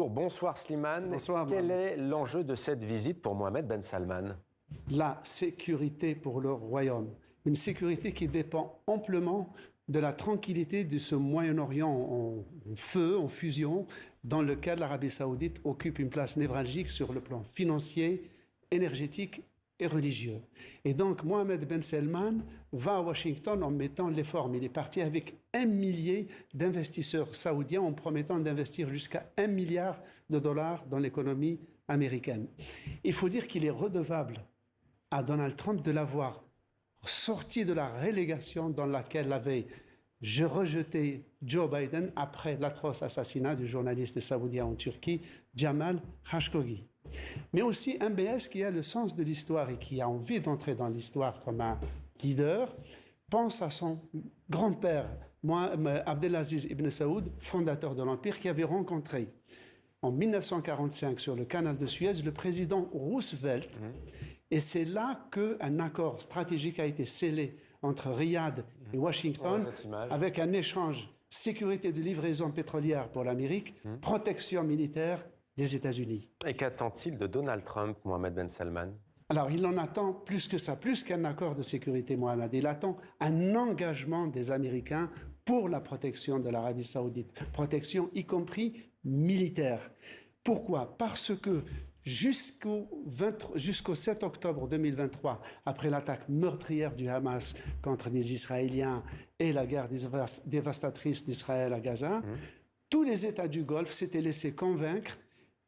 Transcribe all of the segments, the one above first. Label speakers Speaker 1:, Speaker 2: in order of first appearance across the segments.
Speaker 1: Bonsoir Slimane.
Speaker 2: Bonsoir,
Speaker 1: Quel est l'enjeu de cette visite pour Mohamed Ben Salman?
Speaker 2: La sécurité pour le royaume. Une sécurité qui dépend amplement de la tranquillité de ce Moyen-Orient en feu, en fusion, dans lequel l'Arabie saoudite occupe une place névralgique sur le plan financier, énergétique et religieux. Et donc Mohamed Ben Salman va à Washington en mettant l'effort. Il est parti avec 1 millier d'investisseurs saoudiens en promettant d'investir jusqu'à 1 milliard de dollars dans l'économie américaine. Il faut dire qu'il est redevable à Donald Trump de l'avoir sorti de la relégation dans laquelle avait rejeté Joe Biden après l'atroce assassinat du journaliste saoudien en Turquie, Jamal Khashoggi. Mais aussi MBS qui a le sens de l'histoire et qui a envie d'entrer dans l'histoire comme un leader, pense à son grand-père, Abdelaziz Ibn Saoud, fondateur de l'Empire, qui avait rencontré en 1945 sur le canal de Suez le président Roosevelt. Et c'est là qu'un accord stratégique a été scellé entre Riyad et Washington, avec un échange sécurité de livraison pétrolière pour l'Amérique, protection militaire des États-Unis.
Speaker 1: Et qu'attend-il de Donald Trump, Mohamed Ben Salman?
Speaker 2: Alors, il en attend plus que ça, plus qu'un accord de sécurité, Mohamed. Il attend un engagement des Américains pour la protection de l'Arabie saoudite, protection y compris militaire. Pourquoi? Parce que jusqu'au 7 octobre 2023, après l'attaque meurtrière du Hamas contre des Israéliens et la guerre dévastatrice d'Israël à Gaza, tous les États du Golfe s'étaient laissés convaincre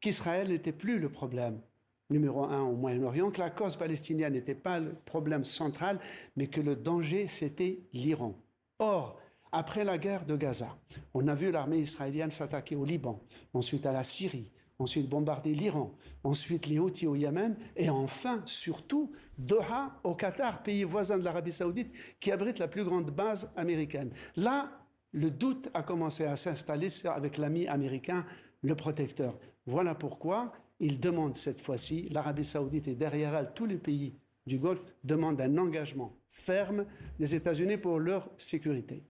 Speaker 2: qu'Israël n'était plus le problème numéro 1 au Moyen-Orient, que la cause palestinienne n'était pas le problème central, mais que le danger, c'était l'Iran. Or, après la guerre de Gaza, on a vu l'armée israélienne s'attaquer au Liban, ensuite à la Syrie, ensuite bombarder l'Iran, ensuite les Houthis au Yémen, et enfin, surtout, Doha au Qatar, pays voisin de l'Arabie saoudite, qui abrite la plus grande base américaine. Là, le doute a commencé à s'installer avec l'ami américain, le protecteur. Voilà pourquoi il demande cette fois-ci, l'Arabie saoudite et derrière elle, tous les pays du Golfe demandent un engagement ferme des États-Unis pour leur sécurité.